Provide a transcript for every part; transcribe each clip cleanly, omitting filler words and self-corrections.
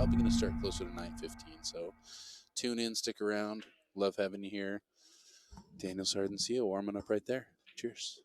probably going to start closer to 9:15. So tune in, stick around. Love having you here. Daniel Sardoncillo warming up right there. Cheers.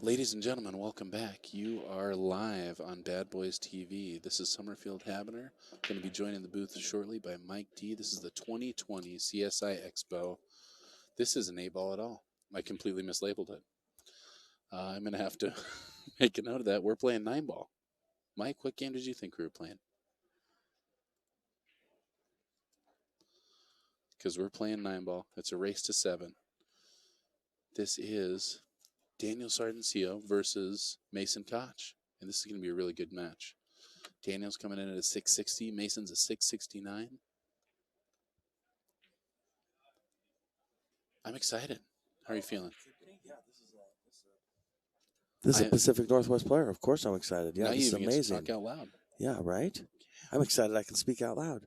Ladies and gentlemen, welcome back. You are live on Bad Boys TV. This is Summerfield Habener. Going to be joining the booth shortly by Mike D. This is the 2020 CSI Expo. This isn't 8-ball at all. I completely mislabeled it. I'm going to have to make a note of that. We're playing 9-ball. Mike, what game did you think we were playing? Because we're playing 9-ball. It's a race to 7. This is Daniel Sardoncillo versus Mason Koch. And this is going to be a really good match. Daniel's coming in at a 660. Mason's a 669. I'm excited. How are you feeling? This is a Pacific Northwest player. Of course I'm excited. Yeah, this is amazing. Talk out loud. Yeah, right? I'm excited I can speak out loud.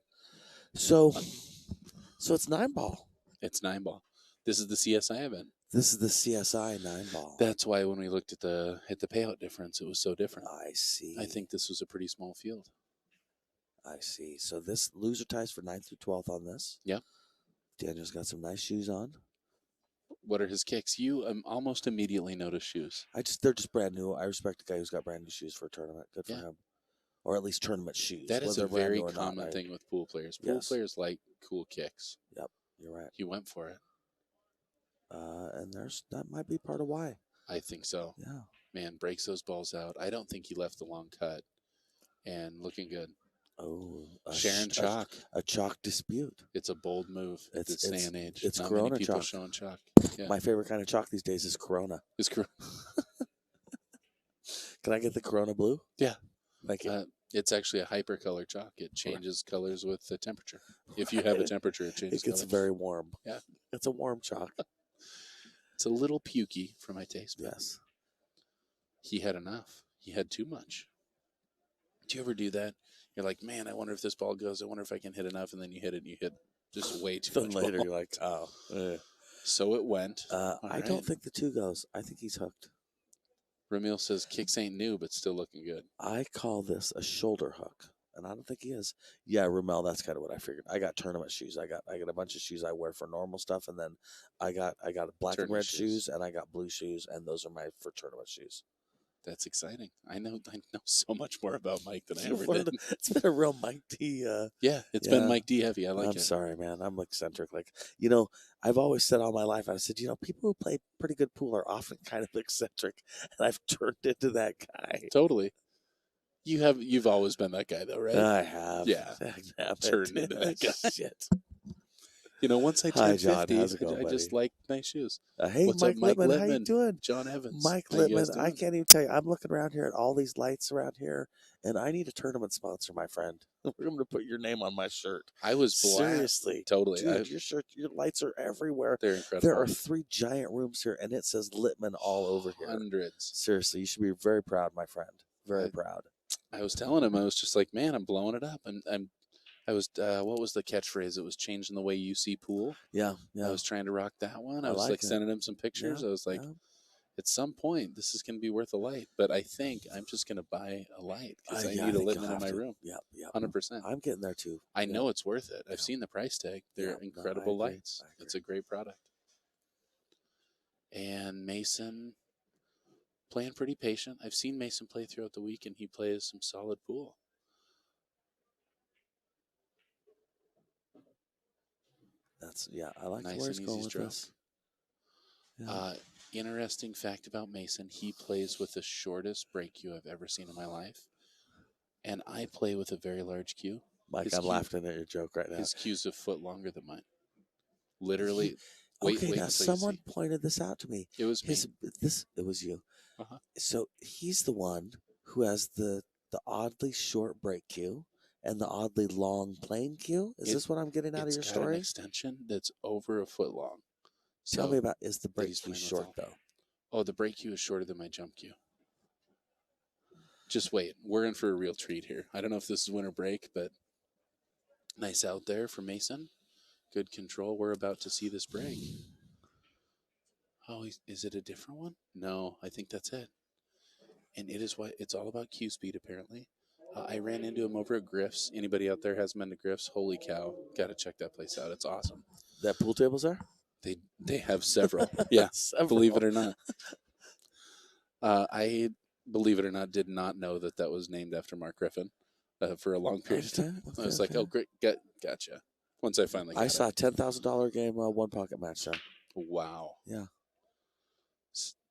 So it's 9-ball. It's 9-ball. This is the CSI event. This is the CSI 9-ball. That's why when we looked at the payout difference, it was so different. I see. I think this was a pretty small field. I see. So this loser ties for 9th through 12th on this. Yeah. Daniel's got some nice shoes on. What are his kicks? You almost immediately notice shoes. They're just brand new. I respect the guy who's got brand new shoes for a tournament. Good for him. Or at least tournament shoes. That is a very common thing with pool players. Pool players like cool kicks. Yep, you're right. He went for it. And that might be part of why. I think so. Yeah. Man, breaks those balls out. I don't think he left the long cut. And looking good. Oh, Sharon chalk. A chalk dispute. It's a bold move at this day and age. It's Not Corona many people chalk. showing chalk. Yeah. My favorite kind of chalk these days is Corona. Is Corona. Can I get the Corona blue? Yeah. Thank you. It's actually a hypercolor chalk. It changes colors with the temperature. If you have a temperature, it changes It gets colors. very warm. Yeah. It's a warm chalk. It's a little pukey for my taste. Yes. He had enough. He had too much. Do you ever do that? You're like, man, I wonder if this ball goes. I wonder if I can hit enough. And then you hit it and you hit just way too much. Then later ball. you're like, oh. So it went. I don't think the 2 goes. I think he's hooked. Ramil says kicks ain't new, but still looking good. I call this a shoulder hook. And I don't think he is. Yeah, Ramel, that's kind of what I figured. I got tournament shoes. I got a bunch of shoes I wear for normal stuff, and then I got black and red shoes, and I got blue shoes, and those are my for tournament shoes. That's exciting. I know so much more about Mike than I ever did. It's been a real Mike D. It's been Mike D heavy. I like it. I'm sorry, man. I'm eccentric. Like, I've always said all my life, I said, people who play pretty good pool are often kind of eccentric, and I've turned into that guy. Totally. You've always been that guy, though, right? I have. Yeah. Turned into that guy. Shit. Once I turned 50, how's it going, I just like nice shoes. Hey, What's Mike up, Mike Littman, Littman? how you doing? John Evans. Mike Littman, I can't even tell you. I'm looking around here at all these lights around here, and I need a tournament sponsor, my friend. We're going to put your name on my shirt. I was seriously, totally. Dude, your lights are everywhere. They're incredible. There are 3 giant rooms here, and it says Littman all over here. Hundreds. Seriously, you should be very proud, my friend. Very proud. I was telling him, I was just like, man, I'm blowing it up. I was, what was the catchphrase? It was changing the way you see pool. Yeah. I was trying to rock that one. I was like sending him some pictures. I was like, at some point, this is going to be worth a light. But I think I'm just going to buy a light because I need a Littman in my room. Yeah. 100%. I'm getting there too. I know it's worth it. I've seen the price tag. They're incredible lights. It's a great product. And Mason playing pretty patient. I've seen Mason play throughout the week, and he plays some solid pool. I like nice where he's going with stroke. this. Yeah. Interesting fact about Mason, he plays with the shortest break cue I've ever seen in my life. And I play with a very large cue. Mike, I'm laughing at your joke right now. His cue's a foot longer than mine. Literally. Wait, now someone pointed this out to me. It was me. It was you. Uh-huh. So he's the one who has the oddly short break cue and the oddly long plane cue. Is this what I'm getting out of your story? An extension that's over a foot long. Tell me about, is the break cue short though? Oh, the break cue is shorter than my jump cue. Just wait. We're in for a real treat here. I don't know if this is winter break, but nice out there for Mason. Good control. We're about to see this break. Oh, is it a different one? No, I think that's it. And it's all about cue speed, apparently. I ran into him over at Griff's. Anybody out there hasn't been to Griff's? Holy cow. Got to check that place out. It's awesome. That pool table's there? They have several. Yeah, several. Believe it or not. I, believe it or not, did not know that that was named after Mark Griffin for a long period of Okay, time. I okay, was like, okay. oh, great, gotcha. Once I finally I got saw it. a $10,000 game, one pocket match there. Wow. Yeah.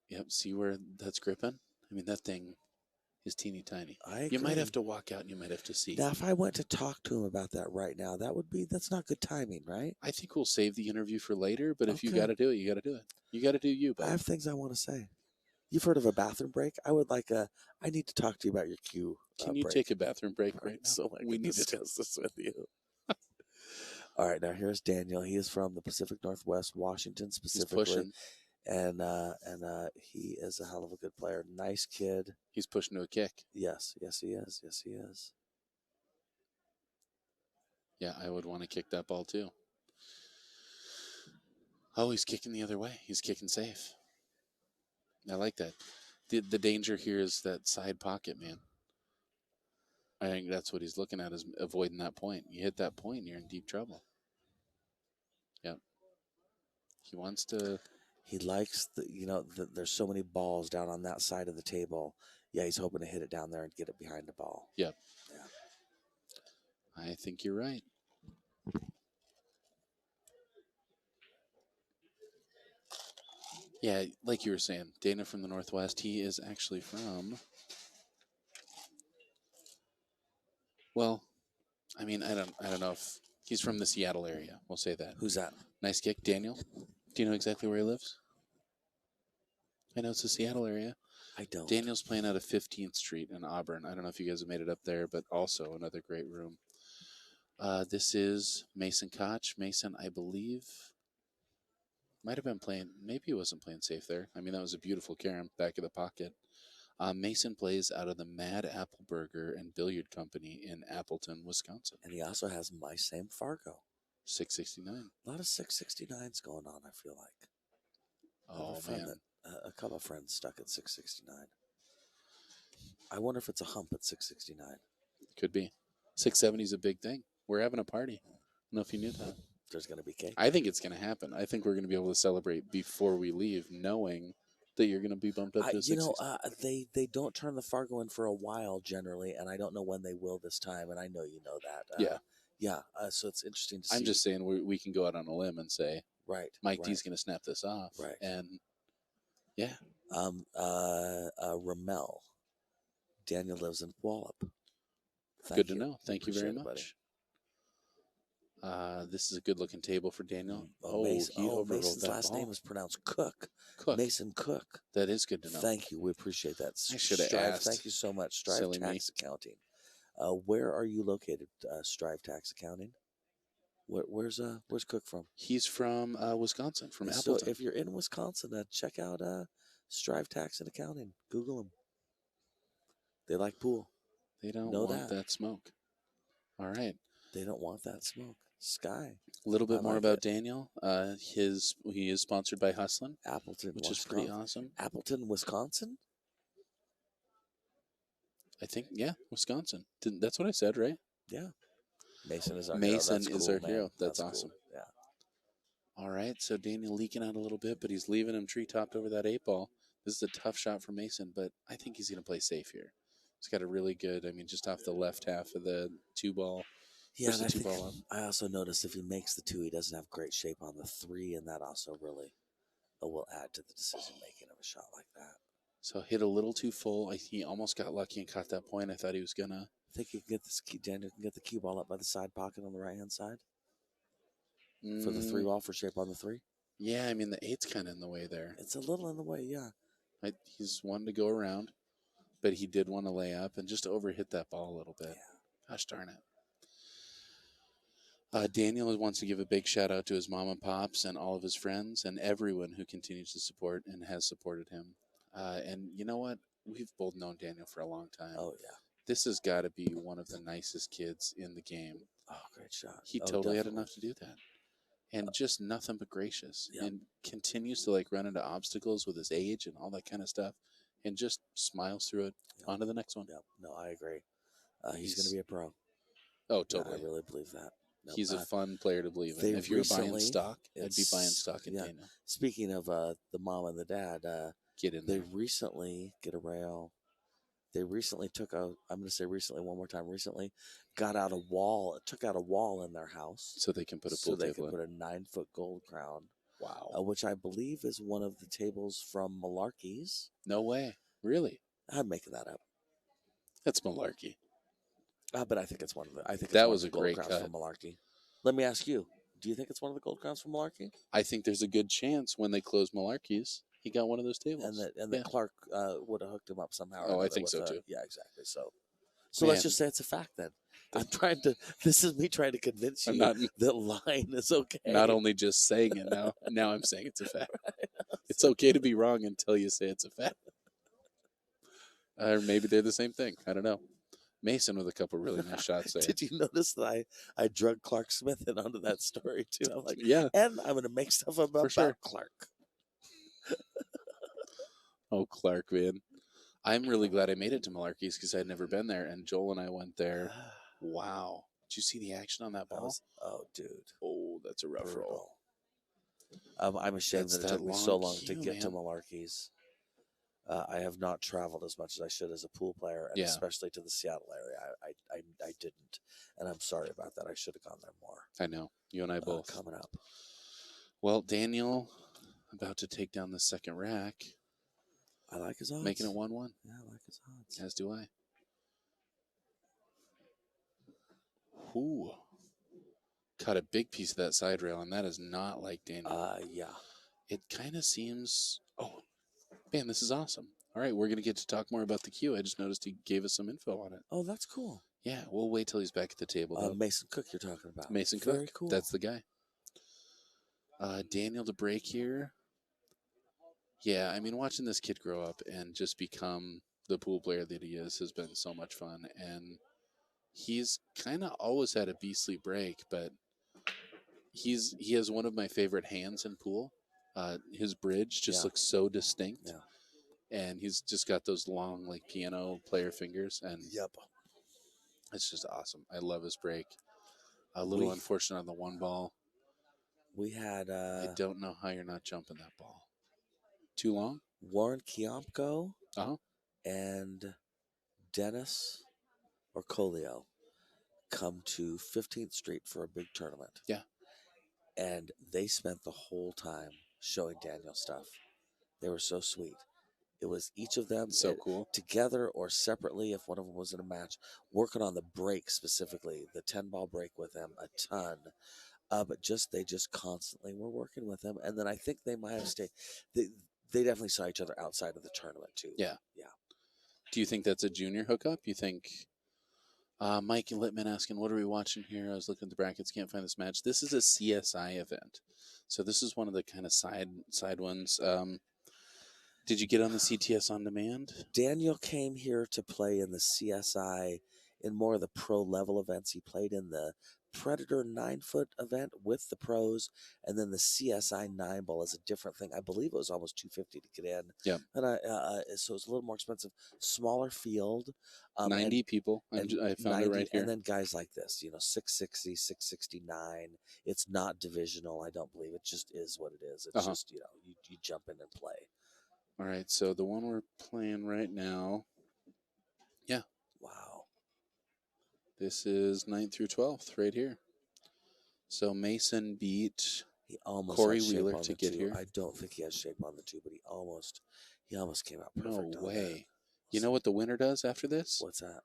Yep. See where that's gripping? I mean, that thing is teeny tiny. I You might have agree. to walk out and you might have to see. Now, if I went to talk to him about that right now, that's not good timing, right? I think we'll save the interview for later, but if you Okay. got to do it, you got to do it. You got to do you, I bud. have things I want to say. You've heard of a bathroom break? I need to talk to you about your cue Can you break. take a bathroom break right now? So I We can need to. discuss this with you. All right, now here's Daniel. He is from the Pacific Northwest, Washington He's specifically, pushing. and he is a hell of a good player. Nice kid. He's pushing to a kick. Yes, yes he is. Yes he is. Yeah, I would want to kick that ball too. Oh, he's kicking the other way. He's kicking safe. I like that. The danger here is that side pocket, man. I think that's what he's looking at, is avoiding that point. You hit that point, you're in deep trouble. Yep. He wants to. He likes there's so many balls down on that side of the table. Yeah, he's hoping to hit it down there and get it behind the ball. Yep. Yeah. I think you're right. Yeah, like you were saying, Dana from the Northwest. He is actually from. Well, I mean, I don't know if he's from the Seattle area. We'll say that. Who's that? Nice kick, Daniel. Do you know exactly where he lives? I know it's the Seattle area. I don't. Daniel's playing out of 15th Street in Auburn. I don't know if you guys have made it up there, but also another great room. This is Mason Koch. Mason, I believe, might have been playing. Maybe he wasn't playing safe there. I mean, that was a beautiful carom back of the pocket. Mason plays out of the Mad Apple Burger and Billiard Company in Appleton, Wisconsin. And he also has my same Fargo. 669. A lot of 669s going on, I feel like. Oh, man. A couple of friends stuck at 669. I wonder if it's a hump at 669. Could be. 670 is a big thing. We're having a party. I don't know if you knew that. There's going to be cake. I think it's going to happen. I think we're going to be able to celebrate before we leave, knowing that you're going to be bumped up to 660. They don't turn the Fargo in for a while generally, and I don't know when they will this time, and I know you know that. Yeah. So it's interesting to see. I'm just saying we can go out on a limb and say, right, Mike D's going to snap this off. Right. And, yeah. Ramel. Daniel lives in Wallop. Good to know. Thank you very Appreciate it, much. This is a good-looking table for Daniel. Mason's last name is pronounced Cook. Cook. Mason Cook. That is good to know. Thank you. We appreciate that. I should have asked. Thank you so much. Strive Silly me. Tax Accounting. Where are you located, Strive Tax Accounting? Where's Cook from? He's from Wisconsin, from So Appleton. if you're in Wisconsin, check out Strive Tax and Accounting. Google them. They like pool. They don't know want that smoke. All right. They don't want that smoke. Sky. A little bit more about Daniel. He is sponsored by Hustlin', Appleton, which is pretty awesome. Appleton, Wisconsin? I think, yeah, Wisconsin. That's what I said, right? Yeah. Mason is our hero. That's awesome. Cool. Yeah. All right, so Daniel leaking out a little bit, but he's leaving him tree-topped over that 8-ball. This is a tough shot for Mason, but I think he's going to play safe here. He's got a really good, just off the left half of the 2-ball. Yeah, I also noticed if he makes the 2, he doesn't have great shape on the 3, and that also really will add to the decision-making of a shot like that. So hit a little too full. He almost got lucky and caught that point. I thought he was going to. I think you can get Daniel can get the cue ball up by the side pocket on the right-hand side for the 3-ball for shape on the 3. Yeah, the 8's kind of in the way there. It's a little in the way, yeah. He's wanting to go around, but he did want to lay up and just overhit that ball a little bit. Yeah. Gosh darn it. Daniel wants to give a big shout out to his mom and pops and all of his friends and everyone who continues to support and has supported him. And you know what? We've both known Daniel for a long time. Oh, yeah. This has got to be one of the nicest kids in the game. Oh, great shot. He totally had enough to do that. And just nothing but gracious. Yep. And continues to run into obstacles with his age and all that kind of stuff. And just smiles through it. Yep. On to the next one. Yep. No, I agree. He's going to be a pro. Oh, totally. I really believe that. Nope. He's a fun player to believe in. If you're buying stock, I'd be buying stock in Daniel. Speaking of the mom and the dad, get in They there. recently get a rail. They recently took a. I'm going to say recently one more time. Recently, got out a wall. Took out a wall in their house So they can put a so pool they table could in. put a 9-foot gold crown, Wow. which I believe is one of the tables from Malarkey's. No way. Really? I'm making that up, That's malarkey. but I think it's one of the. I think it's That one of was the a gold great crowns cut. from Malarkey. Let me ask you: do you think it's one of the gold crowns from Malarkey? I think there's a good chance when they close Malarkey's, he got one of those tables. And Yeah. that Clark would have hooked him up somehow. Or Oh, I another think with so, too. Yeah, exactly. So Man. let's just say it's a fact then. I'm trying to. This is me trying to convince you that lying is okay. Not only just saying it now. Now I'm saying it's a fact. It's okay to be wrong until you say it's a fact. Or maybe they're the same thing. I don't know. Mason with a couple really nice shots there. Did you notice that I drug Clark Smith in onto that story too? I'm like, yeah. And I'm going to make stuff up about sure. Clark. Oh, Clark, man. I'm really glad I made it to Malarkey's because I'd never been there, and Joel and I went there. Wow. Did you see the action on that ball? Oh, dude. Oh, that's a rough roll. I'm ashamed that it took me so long to get to Malarkey's. I have not traveled as much as I should as a pool player, and especially to the Seattle area. I didn't, and I'm sorry about that. I should have gone there more. I know. You and I both. Coming up. Well, Daniel, about to take down the second rack. I like his odds. Making it 1-1. Yeah, I like his odds. As do I. Ooh. Cut a big piece of that side rail, and that is not like Daniel. Yeah. It kind of seems... Oh, man, this is awesome. All right, we're going to get to talk more about the cue. I just noticed he gave us some info on it. Oh, that's cool. Yeah, we'll wait till he's back at the table, though. Mason Cook you're talking about. Mason Cook. Very cool. That's the guy. Daniel to break here. Yeah, I mean, watching this kid grow up and just become the pool player that he is has been so much fun. And he's kind of always had a beastly break, but he has one of my favorite hands in pool. His bridge just looks so distinct. Yeah. And he's just got those long, like, piano player fingers. And it's just awesome. I love his break. A little unfortunate on the one ball. We had... I don't know how you're not jumping that ball. Too long? Warren Kiamko Uh-huh. and Dennis or Colio come to 15th Street for a big tournament. Yeah. And they spent the whole time showing Daniel stuff. They were so sweet. It was each of them so cool together or separately if one of them was in a match, working on the break specifically, the 10-ball break with him a ton. But they just constantly were working with him. And then I think they might have stayed. They definitely saw each other outside of the tournament too. Yeah. Yeah. Do you think that's a junior hookup? You think Mike and Littman asking, what are we watching here? I was looking at the brackets, can't find this match. This is a CSI event. So this is one of the kind of side ones. Did you get on the CTS on demand? Daniel came here to play in the CSI in more of the pro level events. He played in the Predator 9-foot event with the pros, and then the CSI 9-ball is a different thing. I believe it was almost $250 to get in. Yeah. And so it's a little more expensive. Smaller field. 90 people. I found 90, it right here. And then guys like this, 660, 669. It's not divisional, I don't believe. It just is what it is. It's just, you jump in and play. All right, so the one we're playing right now. Yeah. Wow. This is 9th through 12th right here. So Mason beat Corey Wheeler to get here. I don't think he has shape on the two, but he almost came out perfect. No way. You know what the winner does after this? What's that?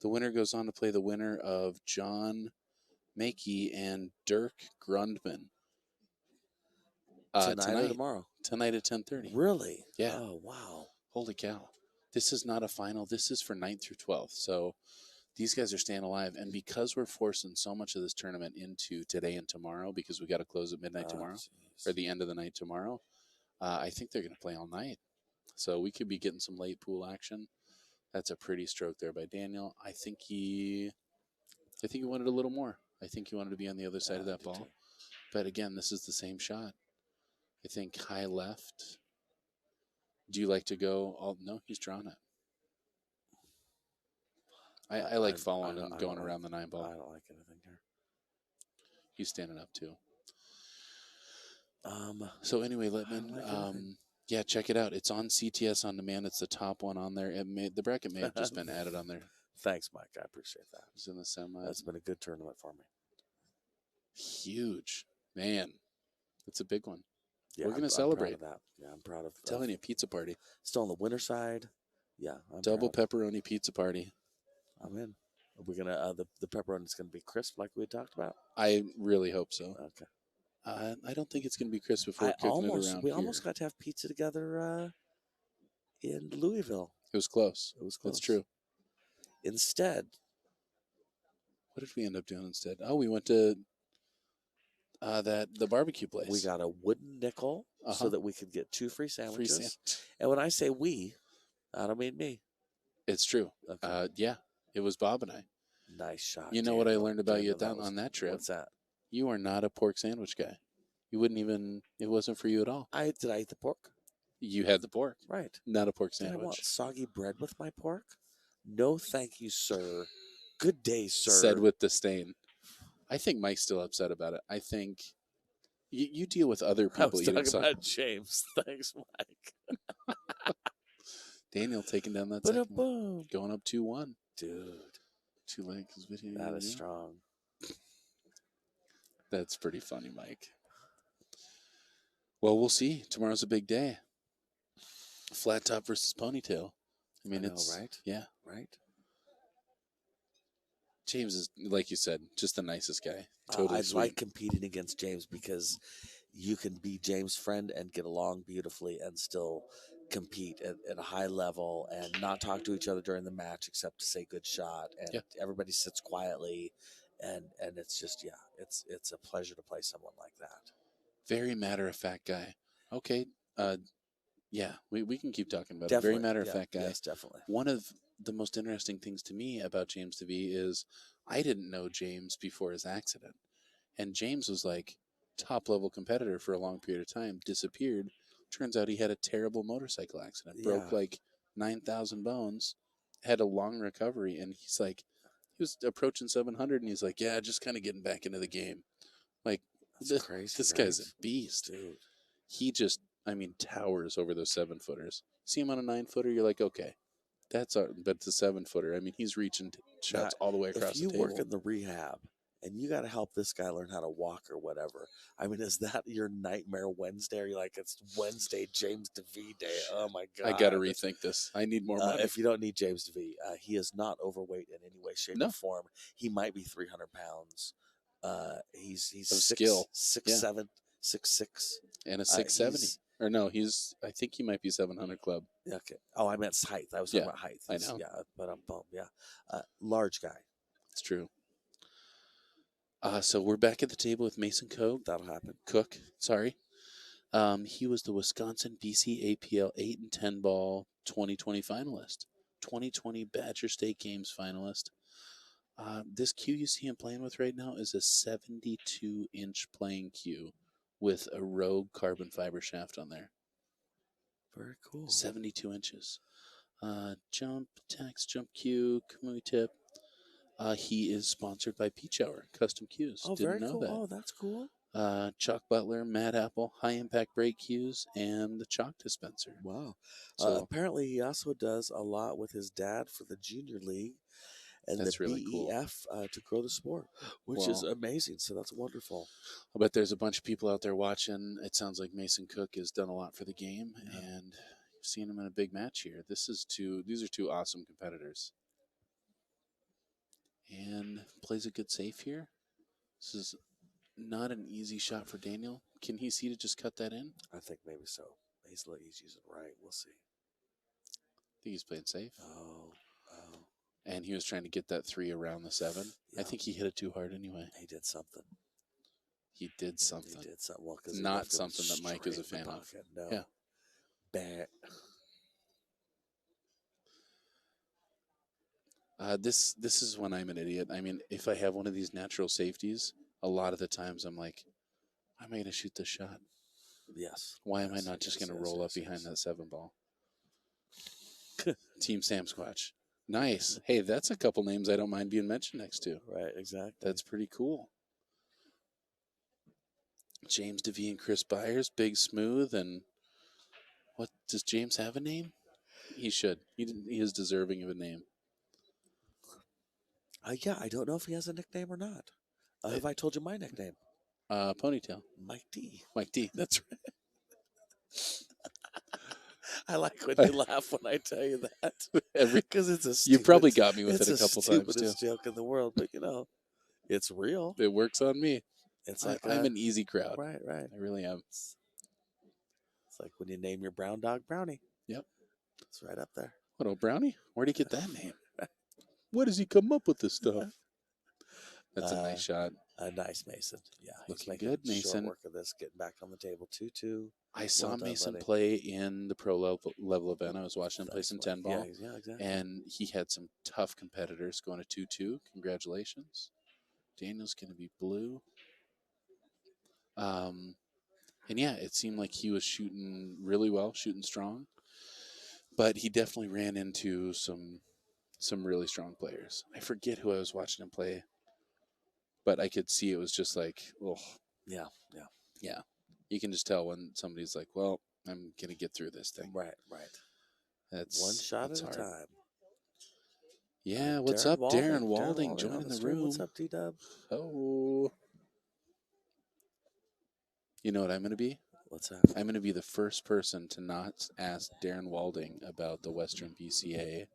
The winner goes on to play the winner of John Makey and Dirk Grundman. Tonight or tomorrow? Tonight at 10:30. Really? Yeah. Oh, wow. Holy cow. This is not a final. This is for 9th through 12th. So these guys are staying alive. And because we're forcing so much of this tournament into today and tomorrow, because we got to close at midnight tomorrow, or the end of the night tomorrow, I think they're going to play all night. So we could be getting some late pool action. That's a pretty stroke there by Daniel. I think he wanted a little more. I think he wanted to be on the other side of that ball. But again, this is the same shot. I think high left. Do you like to go? Oh, no, he's drawn it. I like following and going around the 9-ball. I don't like anything here. He's standing up too. So anyway, Littman, Yeah, check it out. It's on CTS on demand. It's the top one on there. The bracket may have just been added on there. Thanks, Mike. I appreciate that. It's in the semi. That's been a good tournament for me. Huge, man. It's a big one. Yeah, We're gonna I'm celebrate. proud of that. Yeah, I'm proud of. I'm telling you, pizza party. Still on the winter side. Yeah, I'm Double proud. pepperoni pizza party. I'm in. We're gonna the pepperoni's gonna be crisp like we talked about. I really hope so. Okay. I don't think it's gonna be crisp if we're cooking it around We here. almost got to have pizza together in Louisville. It was close. It was close. That's true. Instead, what did we end up doing instead? Oh, we went to the barbecue place. we got a wooden nickel so that we could get 2 free sandwiches. And when I say we, I don't mean me. It's true. Okay. Yeah, it was Bob and I. Nice shot. You know what I learned about you on that trip? What's that? You are not a pork sandwich guy. You wouldn't even. It wasn't for you at all. Did I eat the pork? You had the pork. Right. Not a pork Did sandwich. I want soggy bread with my pork? No, thank you, sir. Good day, sir. Said with disdain. I think Mike's still upset about it. I think you deal with other people. I was talking about James. Thanks, Mike. Daniel taking down that second one. Going up 2-1. Dude. 2 legs video. That is strong. That's pretty funny, Mike. Well, we'll see. Tomorrow's a big day. Flat top versus ponytail. I mean, it's right. Yeah. Right. James is, like you said, just the nicest guy. Totally I sweet. like competing against James because you can be James' friend and get along beautifully and still compete at a high level and not talk to each other during the match except to say good shot, and everybody sits quietly, and it's just it's a pleasure to play someone like that. Very matter-of-fact guy. Okay. Yeah, we can keep talking about Definitely. it. Very matter-of-fact guy. Yes, definitely. One of the most interesting things to me about James DeVee is I didn't know James before his accident. And James was like top-level competitor for a long period of time, disappeared. Turns out he had a terrible motorcycle accident, broke like 9,000 bones, had a long recovery, and he's like, he was approaching 700, and he's like, yeah, just kind of getting back into the game. Like, that's crazy. This guy's a beast. Dude. He just, towers over those 7-footers. See him on a 9-footer, you're like, okay, but it's a 7-footer. I mean, he's reaching shots all the way across the table. If you work in the rehab and you got to help this guy learn how to walk or whatever, I mean, is that your nightmare Wednesday? Or you're like, it's Wednesday, James DeVee Day. Oh my God. I got to rethink this. I need more money. If you don't need James DeVee, he is not overweight in any way, shape, or form. He might be 300 pounds. He's skill. 6'7", 6'6", and a 670. Or no, I think he might be 700 club. Okay. Oh, I meant height. I was talking about height. I know. Yeah, but large guy. It's true. So we're back at the table with Mason Koch. That'll happen. Cook, sorry. He was the Wisconsin BC APL 8 and 10 ball 2020 finalist, 2020 Badger State Games finalist. This cue you see him playing with right now is a 72-inch playing cue with a Rogue carbon fiber shaft on there. Very cool. 72 inches. Jump, tax, jump cue, Kamui tip. He is sponsored by Peach Hour Custom Cues. Oh, Didn't very know cool. that. Oh, that's cool. Chuck Butler, Mad Apple, High Impact Brake Cues, and the Chalk Dispenser. Wow. So apparently, he also does a lot with his dad for the Junior League and that's the really BEF to grow the sport, which is amazing. So that's wonderful. I bet there's a bunch of people out there watching. It sounds like Mason Koch has done a lot for the game, and you've seen him in a big match here. These are two awesome competitors. And plays a good safe here. This is not an easy shot for Daniel. Can he see to just cut that in? I think maybe so. He's using right. We'll see. I think he's playing safe. Oh. And he was trying to get that 3 around the 7. Yeah. I think he hit it too hard anyway. He did something. He did something. Well, not something that Mike is a fan of. No. Yeah. Bad. This is when I'm an idiot. I mean, if I have one of these natural safeties, a lot of the times I'm like, why am I going to shoot this shot? Yes. Why am I not just going to roll up behind that 7 ball? Team Sam Squatch. Nice. Hey, that's a couple names I don't mind being mentioned next to. Right, exactly. That's pretty cool. James DeVee and Chris Byers, big smooth, and What does James have a name? He should. He is deserving of a name. Yeah, I don't know if he has a nickname or not. Have I told you my nickname? Ponytail. Mike D. Mike D. That's right. I like when I- you laugh when I tell you that Every because it's a you stupid, probably got me with it's it a the couple times too. stupidest joke in the world, but it's real. It works on me. It's like I'm an easy crowd. right. I really am. It's like when you name your brown dog Brownie. Yep. It's right up there. What, old Brownie? Where'd he get that name? Where does he come up with this stuff? That's a nice shot. Nice, Mason. Yeah, he's Looking making good, short Mason. work of this, getting back on the table 2-2. I saw Well done, Mason buddy. play in the pro level event. I was watching him play some 10 ball. Yeah, exactly. And he had some tough competitors going to 2-2. Congratulations. Daniel's going to be blue. And yeah, it seemed like he was shooting really well, shooting strong. But he definitely ran into some really strong players. I forget who I was watching him play, but I could see it was just like, oh, Yeah. you can just tell when somebody's like, well, I'm going to get through this thing. Right. That's One shot that's at hard. a time. Yeah, what's up, Darren Walding? on Joining the stream. room. What's up, D-Dub? Oh. You know what I'm going to be? What's that? I'm going to be the first person to not ask Darren Walding about the Western PCA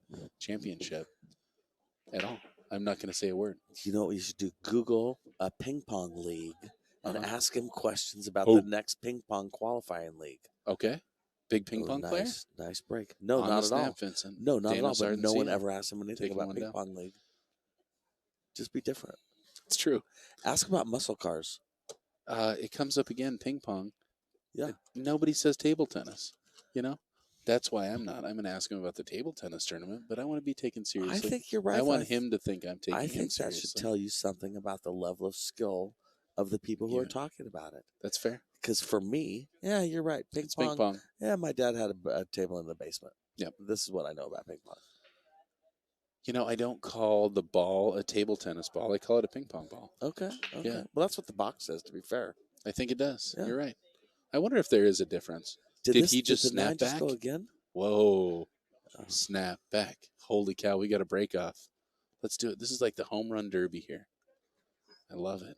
Championship at all. I'm not going to say a word. You know what you should do? Google a ping pong league and Uh-huh. ask him questions about Oh. the next ping pong qualifying league. Okay. Big ping pong player? Nice break. No, On not the at snap, all. Vincent. No, not Daniel at all. But no one Sardoncillo. ever asked him anything Taking about one ping down. pong league. Just be different. It's true. Ask about muscle cars. It comes up again, ping pong. Yeah. Nobody says table tennis, you know? That's why I'm not. I'm going to ask him about the table tennis tournament, but I want to be taken seriously. I think you're right. I want him to think I'm taking him seriously. I think that should tell you something about the level of skill of the people who are talking about it. That's fair. Because for me, yeah, you're right. Ping pong. Yeah, my dad had a table in the basement. Yep. This is what I know about ping pong. You know, I don't call the ball a table tennis ball. I call it a ping pong ball. Okay. Yeah. Well, that's what the box says, to be fair. I think it does. Yeah. You're right. I wonder if there is a difference. Did he just snap back? Go again? Whoa. Snap back. Holy cow, we got a break off. Let's do it. This is like the home run derby here. I love it.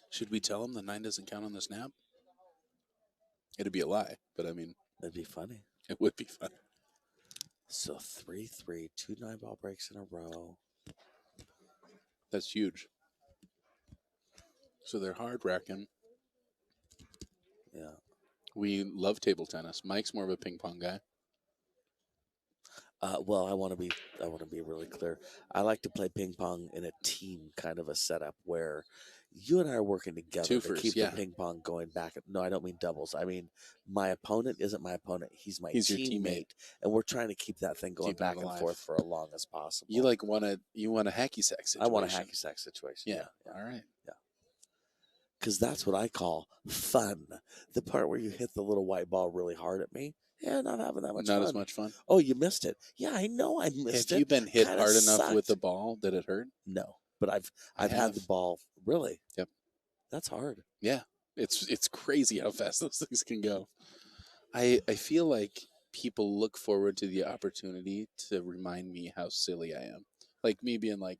Should we tell him the 9 doesn't count on the snap? It'd be a lie, but I mean, it'd be funny. It would be fun. So 3-3, 2 9-ball breaks in a row. That's huge. So they're hard racking. Yeah. We love table tennis. Mike's more of a ping pong guy. Well, I want to be really clear. I like to play ping pong in a team kind of a setup where you and I are working together to keep the ping pong going back. No, I don't mean doubles. I mean my opponent isn't my opponent. He's my teammate, and we're trying to keep that thing going back and forth for as long as possible. You want a hacky sack situation. I want a hacky sack situation. Yeah. All right. Yeah. Because that's what I call fun. The part where you hit the little white ball really hard at me. Yeah, not having that much fun. Not as much fun. Oh, you missed it. Yeah, I know I missed it. Have you been hit hard enough with the ball that it hurt? No, but I've had the ball. Really? Yep. That's hard. Yeah, it's crazy how fast those things can go. I feel like people look forward to the opportunity to remind me how silly I am. Like me being like,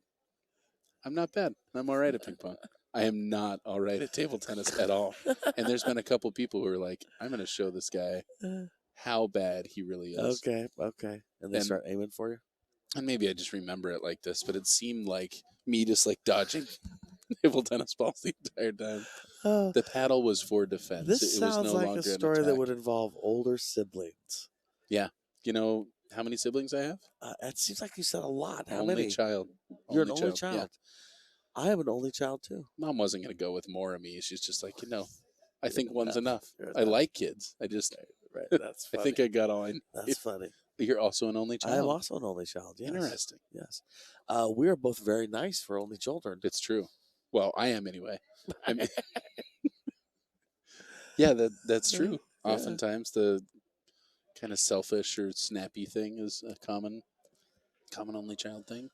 I'm not bad. I'm all right at ping pong. I am not all right at table tennis at all. And there's been a couple people who are like, I'm going to show this guy how bad he really is. Okay. And they start aiming for you? And maybe I just remember it like this, but it seemed like me just like dodging table tennis balls the entire time. The paddle was for defense. This sounds like a story that would involve older siblings. Yeah. You know how many siblings I have? It seems like you said a lot. How only many? Child. You're an only child. Yeah. I have an only child too. Mom wasn't going to go with more of me. She's just like, I think one's enough. I like kids. I just, right. That's funny. I think I got all I need. That's funny. You're also an only child? I am also an only child, yes. Interesting. Yes. We are both very nice for only children. It's true. Well, I am anyway. I mean, yeah, that's true. Yeah. Oftentimes the kind of selfish or snappy thing is a common only child thing.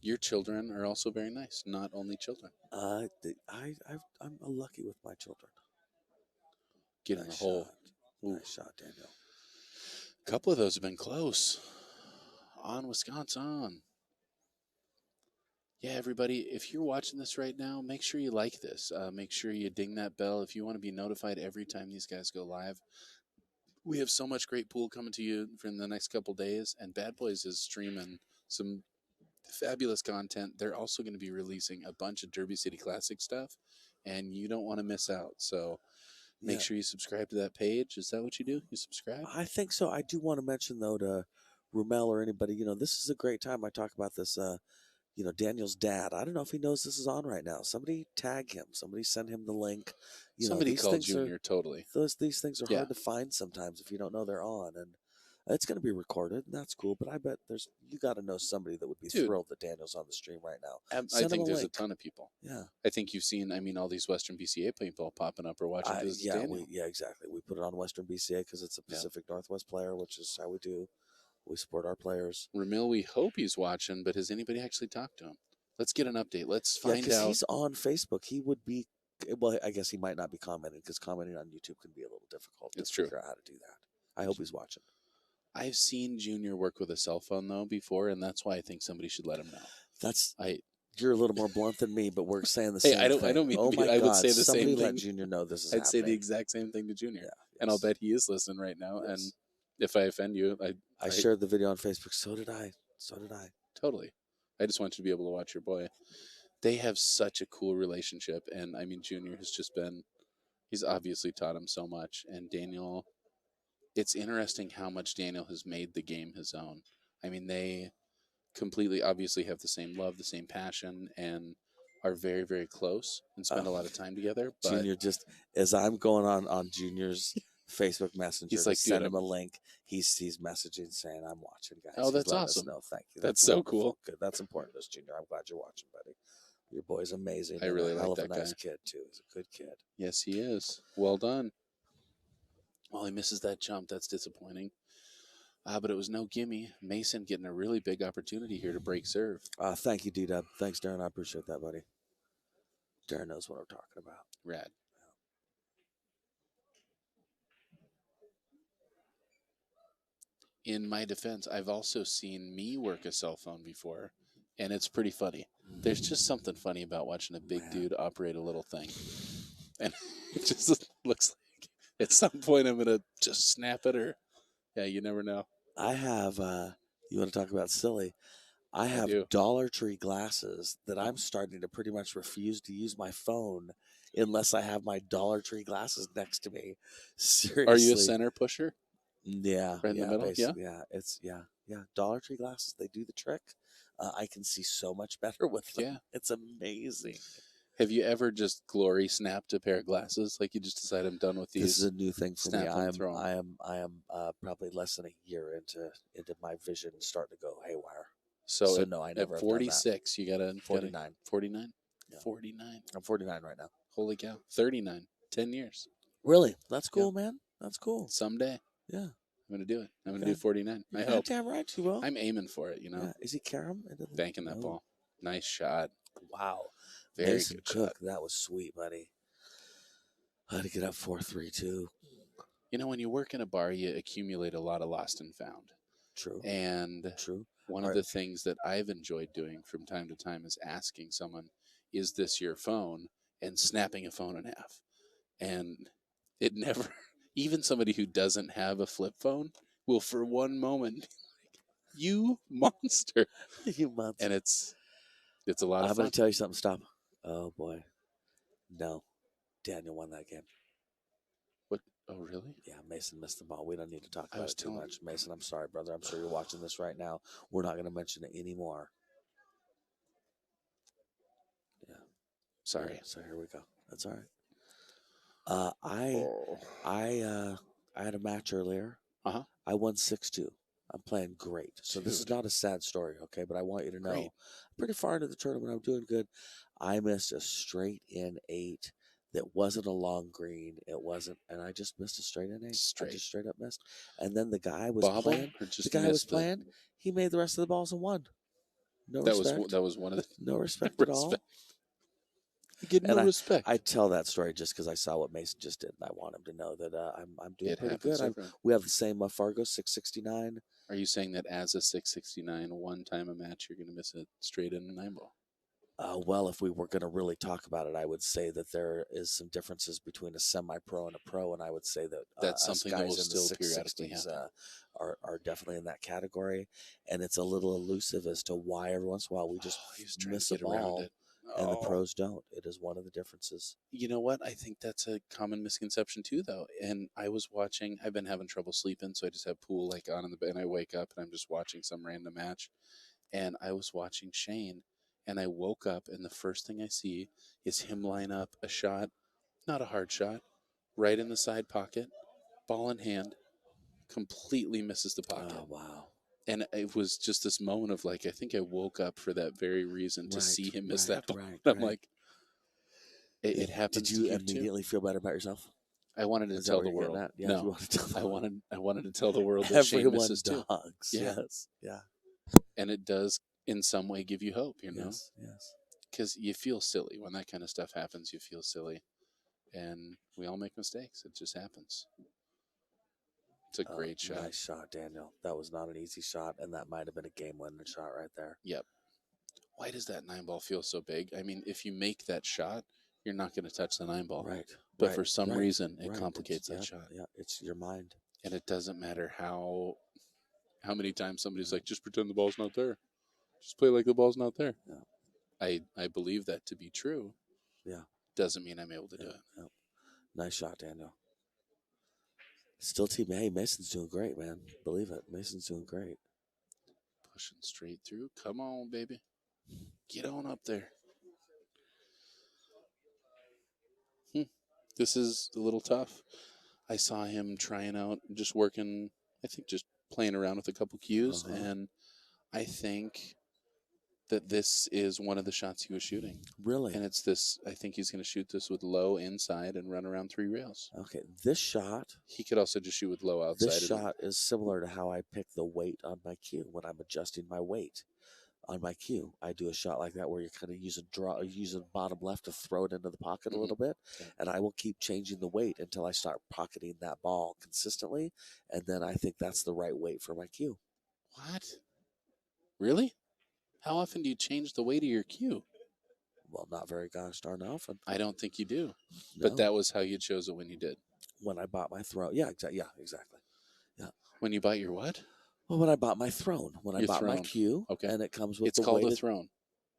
Your children are also very nice. Not only children. I'm lucky with my children. Get in the hole. Nice shot, Daniel. A couple of those have been close. On Wisconsin. Yeah, everybody, if you're watching this right now, make sure you like this. Make sure you ding that bell if you want to be notified every time these guys go live. We have so much great pool coming to you for the next couple days, and Bad Boys is streaming some fabulous content. They're also going to be releasing a bunch of Derby City Classic stuff, and you don't want to miss out. So make sure you subscribe to that page. Is that what you do? You subscribe? I think so. I do want to mention, though, to Rumel or anybody, this is a great time. I talk about this, Daniel's dad. I don't know if he knows this is on right now. Somebody tag him. Somebody send him the link. Somebody called Junior, totally. These things are hard to find sometimes if you don't know they're on. And it's going to be recorded, and that's cool. But I bet you got to know somebody that would be thrilled that Daniel's on the stream right now. I think there's a ton of people. Yeah. I think you've seen, all these Western BCA people popping up or watching this. Exactly. We put it on Western BCA because it's a Pacific Northwest player, which is how we do. We support our players. Ramil, we hope he's watching, but has anybody actually talked to him? Let's get an update. Let's find out. He's on Facebook. He would be, well, I guess he might not be commenting because commenting on YouTube can be a little difficult. It's true. Figure out how to do that. I hope he's watching. I've seen Junior work with a cell phone, though, before, and that's why I think somebody should let him know. You're a little more blunt than me, but we're saying the same thing. I don't mean to be, I would say the same thing. Let Junior know this is I'd say the exact same thing to Junior. Yeah, and I'll bet he is listening right now. Yes. And if I offend you, I shared the video on Facebook. So did I. Totally. I just want you to be able to watch your boy. They have such a cool relationship. And Junior has just been, he's obviously taught him so much. And Daniel, it's interesting how much Daniel has made the game his own. They completely obviously have the same love, the same passion, and are very, very close and spend a lot of time together. But Junior, just as I'm going on Junior's Facebook Messenger, he's like, send him a link. He's messaging saying, "I'm watching, guys." Oh, that's awesome. No, thank you. That's so cool. Good. That's important to us, Junior. I'm glad you're watching, buddy. Your boy's amazing. I really like that guy. Nice kid too. He's a good kid. Yes, he is. Well done. Well, he misses that jump. That's disappointing. But it was no gimme. Mason getting a really big opportunity here to break serve. Thank you, D-Dub. Thanks, Darren. I appreciate that, buddy. Darren knows what I'm talking about. Rad. In my defense, I've also seen me work a cell phone before, and it's pretty funny. There's just something funny about watching a big dude operate a little thing. And it just looks like at some point I'm going to just snap it or, you never know. I have, you want to talk about silly? I have Dollar Tree glasses that I'm starting to pretty much refuse to use my phone unless I have my Dollar Tree glasses next to me. Seriously. Are you a center pusher? Yeah. Right in the middle? Yeah. Dollar Tree glasses, they do the trick. I can see so much better with them. Yeah. It's amazing. Have you ever just glory snapped a pair of glasses? Like you just decide I'm done with these? This is a new thing for me. I am probably less than a year into my vision starting to go haywire. So no, I never. At 46, you got to 49. 49? Yeah. 49. I'm 49 right now. Holy cow. 39. 10 years. Really? That's cool, man. That's cool. Someday. Yeah. I'm going to do it. I'm going to do 49. I hope. Damn right you will. I'm aiming for it, Yeah. Is he Karam? Banking that ball. Nice shot. Wow. Very Mason good Cook, shot. That was sweet, buddy. I had to get up 4-3 too. When you work in a bar, you accumulate a lot of lost and found. True. And one of the things that I've enjoyed doing from time to time is asking someone, is this your phone? And snapping a phone in half. And it never, even somebody who doesn't have a flip phone will for one moment be like, you monster. You monster. And it's a lot of fun. I'm going to tell you something. Stop. Oh, boy. No. Daniel won that game. What? Oh, really? Yeah, Mason missed the ball. We don't need to talk about it too much. Mason, I'm sorry, brother. I'm sure you're watching this right now. We're not going to mention it anymore. Yeah. Sorry. Yeah, so here we go. That's all right. I had a match earlier. Uh-huh. I won 6-2. I'm playing great. So this is not a sad story, okay? But I want you to know, I'm pretty far into the tournament. I'm doing good. I missed a straight in 8 that wasn't a long green. It wasn't, and I just missed a straight in 8. I just straight up missed. And then the guy was playing. The guy was playing. He made the rest of the balls and won. No That was respect. that was one of the No respect at all. respect. You get And no respect. I tell that story just because I saw what Mason just did, and I want him to know that I'm doing It pretty happens good. to everyone. We have the same Fargo 669. Are you saying that as a 669, one time a match, you're going to miss a straight in a 9-ball? Well, if we were going to really talk about it, I would say that there is some differences between a semi-pro and a pro, and I would say that That's us something that will guys in the still periodically 660s happen. are definitely in that category, and it's a little elusive as to why every once in a while we just He was trying miss to a get around ball it. and the Oh. pros don't. It is one of the differences. You know what? I think that's a common misconception too, though. And I was watching. I've been having trouble sleeping, so I just have pool like on in the bed. And I wake up and I'm just watching some random match. And I was watching Shane, and I woke up, and the first thing I see is him line up a shot, not a hard shot, right in the side pocket, ball in hand, completely misses the pocket. Oh, wow. And it was just this moment of like, I think I woke up for that very reason to see him miss that ball. And I'm like, it happens Did to you you too. immediately feel better about yourself? I wanted to Is that tell what the you're getting world. at? Yeah, No, you wanted to tell the world. I wanted to tell the world that Shane Everyone misses too. dogs. Yeah. Yes. Yeah. And it does in some way give you hope, you know, Yes. Yes. because you feel silly when that kind of stuff happens. You feel silly, and we all make mistakes. It just happens. It's a great shot. Nice shot, Daniel. That was not an easy shot, and that might have been a game-winning shot right there. Yep. Why does that 9-ball feel so big? I mean, if you make that shot, you're not going to touch the 9-ball. Right. But for some reason, it complicates that shot. Yeah, it's your mind. And it doesn't matter how many times somebody's like, just pretend the ball's not there. Just play like the ball's not there. Yeah. I believe that to be true. Yeah. Doesn't mean I'm able to do it. Yeah. Nice shot, Daniel. Still team. Hey, Mason's doing great, man. Believe it. Mason's doing great. Pushing straight through. Come on, baby. Get on up there. This is a little tough. I saw him trying out, just working, I think just playing around with a couple cues. And I think that this is one of the shots he was shooting. Really? And it's this, I think he's going to shoot this with low inside and run around 3 rails. Okay, this shot. He could also just shoot with low outside. This shot is similar to how I pick the weight on my cue when I'm adjusting my weight on my cue. I do a shot like that where you're kind of using bottom left to throw it into the pocket a little bit, and I will keep changing the weight until I start pocketing that ball consistently, and then I think that's the right weight for my cue. What? Really? How often do you change the weight of your cue? Well, not very gosh darn often. I don't think you do. No. But that was how you chose it when you did. When I bought my throne. Yeah, exactly. Yeah. When you bought your what? Well, when I bought my throne. When I bought my throne. cue. Okay. And it comes with it's the called weighted... a throne.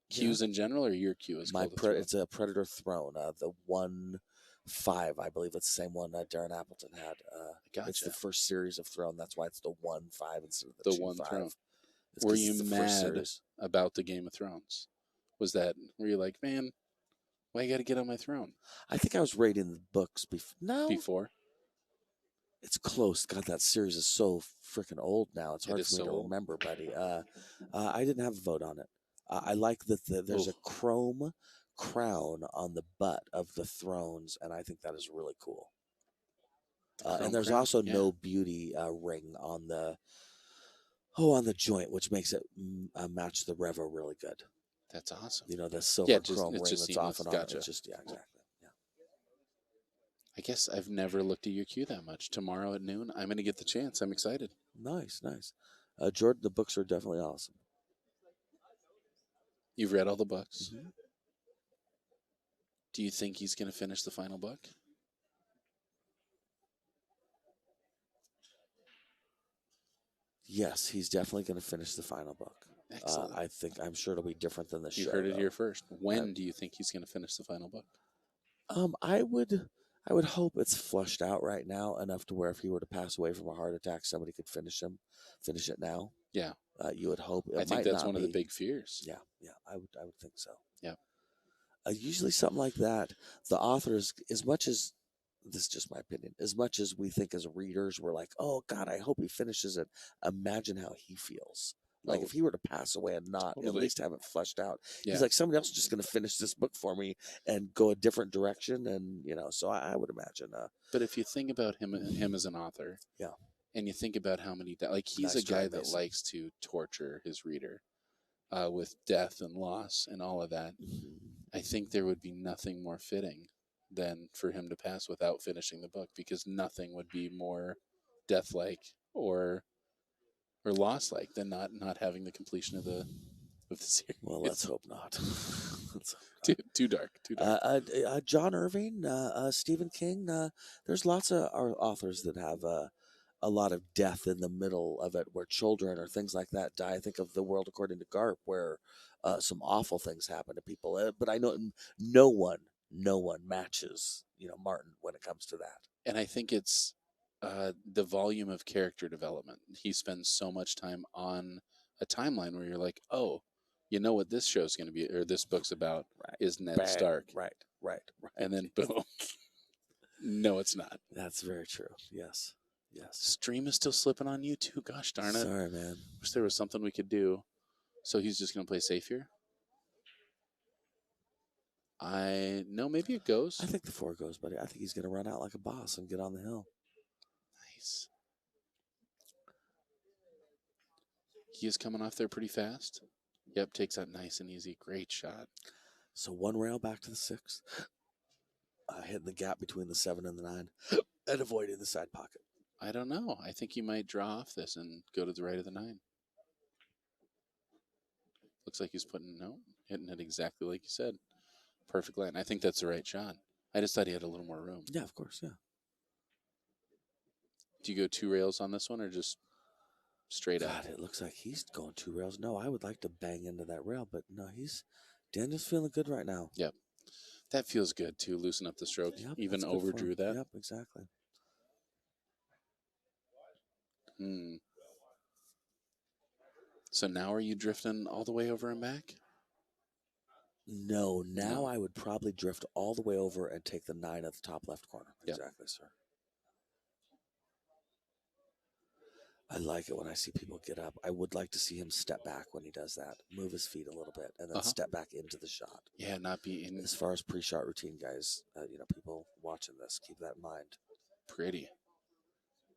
Cues in general, or your cue is called a throne? It's a Predator throne. The 1.5, I believe it's the same one that Darren Appleton had. Gotcha. It's the first series of throne. That's why it's the 1.5 instead of the 2.5. Throne. Were you mad about the Game of Thrones? Were you like, man, why you got to get on my throne? I think I was rating the books before. It's close. God, that series is so freaking old now. It's hard for me to remember, buddy. I didn't have a vote on it. I like that there's a chrome crown on the butt of the thrones, and I think that is really cool. And there's also no beauty ring on the joint, which makes it match the Revo really good. That's awesome. You know, the silver chrome ring that's off and on. Gotcha. It's just, exactly. Yeah. I guess I've never looked at your cue that much. Tomorrow at noon, I'm going to get the chance. I'm excited. Nice. Jordan, the books are definitely awesome. You've read all the books. Mm-hmm. Do you think he's going to finish the final book? Yes, he's definitely going to finish the final book. Excellent. I'm sure it'll be different than the show. You heard it here first. When do you think he's going to finish the final book? I would hope it's flushed out right now enough to where if he were to pass away from a heart attack, somebody could finish it now. Yeah. You would hope. I think that's one of the big fears. Yeah, I would think so. Yeah. Usually something like that, the authors, as much as, this is just my opinion, as much as we think as readers, we're like, oh God, I hope he finishes it. Imagine how he feels. Like if he were to pass away and not at least have it flushed out. Yeah. He's like, somebody else is just going to finish this book for me and go a different direction. And, so I would imagine. But if you think about him as an author. Yeah. And you think about how many, he's a guy that likes to torture his reader. with death and loss and all of that, Mhm. I think there would be nothing more fitting than for him to pass without finishing the book, because nothing would be more death-like or loss-like than not having the completion of the series. Well, let's hope not. Let's hope Too dark, too dark. John Irving, Stephen King. There's lots of our authors that have a lot of death in the middle of it, where children or things like that die. I think of The World According to Garp, where some awful things happen to people. But I know no one matches Martin when it comes to that. And I think it's the volume of character development. He spends so much time on a timeline where you're like, oh, you know what this show's going to be, or this book's about, Right. is Ned Bang. Stark. Right. And then boom. No, it's not. That's very true. Yes. Stream is still slipping on you too. Gosh darn it. Sorry, man. Wish there was something we could do. So he's just going to play safe here? No, maybe it goes. I think the 4 goes, buddy. I think he's going to run out like a boss and get on the hill. Nice. He is coming off there pretty fast. Yep, takes that nice and easy. Great shot. So 1 rail back to the 6. Hitting the gap between the 7 and the 9 and avoiding the side pocket. I don't know. I think he might draw off this and go to the right of the 9. Looks like he's hitting it exactly like you said. Perfect line. I think that's the right shot. I just thought he had a little more room. Yeah, of course, yeah. Do you go 2 rails on this one or just straight up? God, it looks like he's going 2 rails. No, I would like to bang into that rail, but no, Daniel's feeling good right now. Yep. That feels good too. Loosen up the stroke. Yep, even overdrew that. Yep, exactly. So now are you drifting all the way over and back? No, now No. I would probably drift all the way over and take the 9 at the top left corner. Yep. Exactly, sir. I like it when I see people get up. I would like to see him step back when he does that. Move his feet a little bit and then step back into the shot. Yeah, not be in. As far as pre-shot routine, guys, people watching this, keep that in mind. Pretty.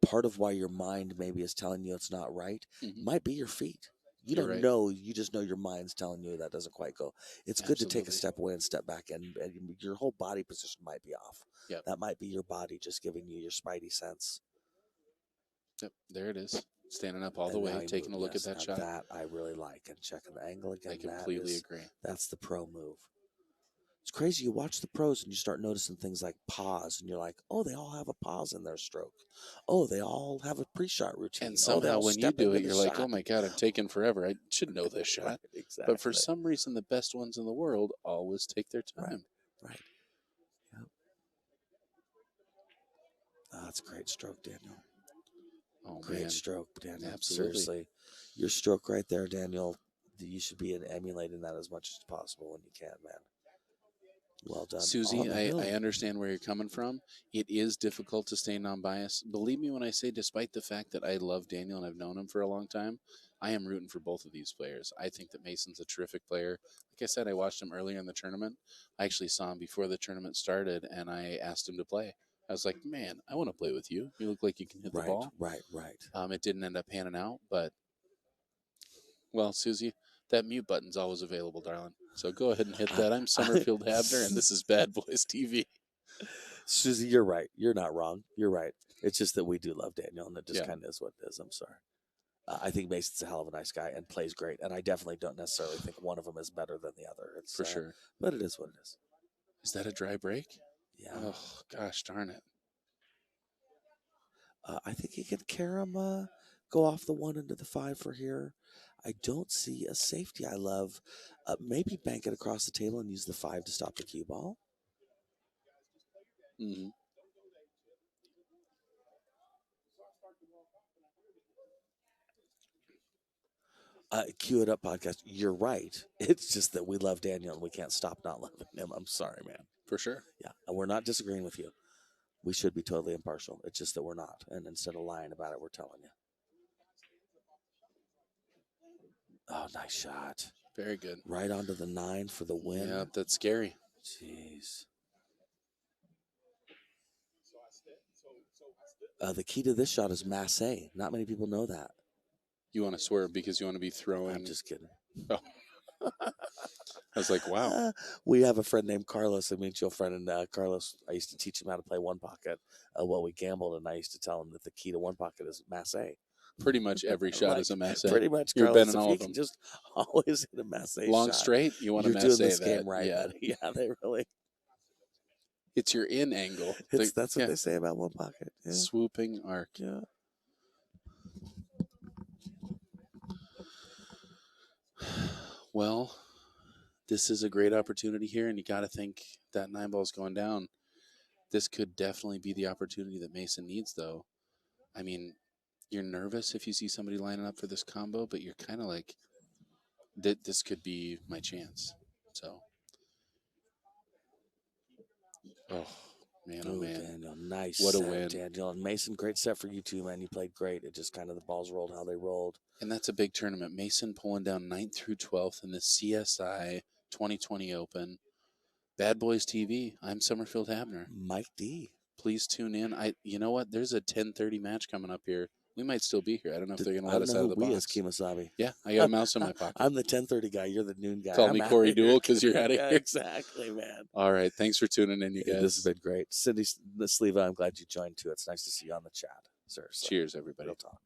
Part of why your mind maybe is telling you it's not right might be your feet. You You're don't right. know. You just know your mind's telling you that doesn't quite go. It's good to take a Absolutely. step away and step back, and your whole body position might be off. Yep. That might be your body just giving you your spidey sense. Yep, there it is. Standing up all the And way, now he taking a moved. look Yes, at that now shot. that I really like, and checking the angle again. I completely agree. That's the pro move. It's crazy. You watch the pros and you start noticing things like pause, and you're like, oh, they all have a pause in their stroke. Oh, they all have a pre-shot routine. And somehow when you do it, you're like, shot. oh my God, I'm taking forever. I should know this shot. Right, exactly. But for some reason, the best ones in the world always take their time. Right. Yep. Oh, that's a great stroke, Daniel. Oh, Great man. stroke, Daniel. Absolutely. Seriously. Your stroke right there, Daniel, you should be emulating that as much as possible when you can, man. Well done. Susie, I understand where you're coming from. It is difficult to stay non-biased. Believe me when I say, despite the fact that I love Daniel and I've known him for a long time, I am rooting for both of these players. I think that Mason's a terrific player. Like I said, I watched him earlier in the tournament. I actually saw him before the tournament started, and I asked him to play. I was like, man, I want to play with you. You look like you can hit the ball. Right. It didn't end up panning out, but, well, Susie, that mute button's always available, darling. So go ahead and hit that. I'm Summerfield Habner, and this is Bad Boys TV. Susie, you're right. You're not wrong. You're right. It's just that we do love Daniel, and it just kind of is what it is. I'm sorry. I think Mason's a hell of a nice guy and plays great, and I definitely don't necessarily think one of them is better than the other. It's, For sure. But it is what it is. Is that a dry break? Yeah. Oh, gosh darn it. I think he can carry him, go off the 1 into the 5 for here. I don't see a safety. I love maybe bank it across the table and use the 5 to stop the cue ball. Mm-hmm. Cue it up, podcast. You're right. It's just that we love Daniel and we can't stop not loving him. I'm sorry, man. For sure. Yeah, and we're not disagreeing with you. We should be totally impartial. It's just that we're not. And instead of lying about it, we're telling you. Oh, nice shot. Very good. Right onto the 9 for the win. Yeah, that's scary. Jeez. The key to this shot is masse. Not many people know that. You want to swerve because you want to be throwing. I'm just kidding. Oh. I was like, wow. We have a friend named Carlos, a mutual friend, and Carlos, I used to teach him how to play one pocket while we gambled, and I used to tell him that the key to one pocket is masse. Pretty much every shot Like, is a masse. pretty much, You're Carlos, betting if all you of can them. just always hit a masse Long shot, straight, you want to you're masse doing this that. game right, Yeah. buddy. Yeah, they really. It's your in angle. That's what they say about one pocket. Yeah. Swooping arc. Yeah. Well, this is a great opportunity here, and you got to think that 9 ball's going down. This could definitely be the opportunity that Mason needs, though. I mean, you're nervous if you see somebody lining up for this combo, but you're kind of like, this could be my chance. So, oh man, oh Ooh, man, Daniel, nice what a set, win! Daniel. And Mason, great set for you too, man. You played great. It just kind of the balls rolled how they rolled. And that's a big tournament. Mason pulling down 9th through 12th in the CSI 2020 Open. Bad Boys TV. I'm Summerfield Habner. Mike D. Please tune in. You know what? There's a 10:30 match coming up here. We might still be here. I don't know if they're going to let us out of the box. Kemosabe. Yeah, I got a mouse in my pocket. I'm the 10:30 guy. You're the noon guy. Call me Corey Duel because you're out of yeah, here. exactly, man. All right. Thanks for tuning in, you guys. This has been great. Cindy Sleva, I'm glad you joined too. It's nice to see you on the chat. Seriously. Cheers, everybody. Real talk.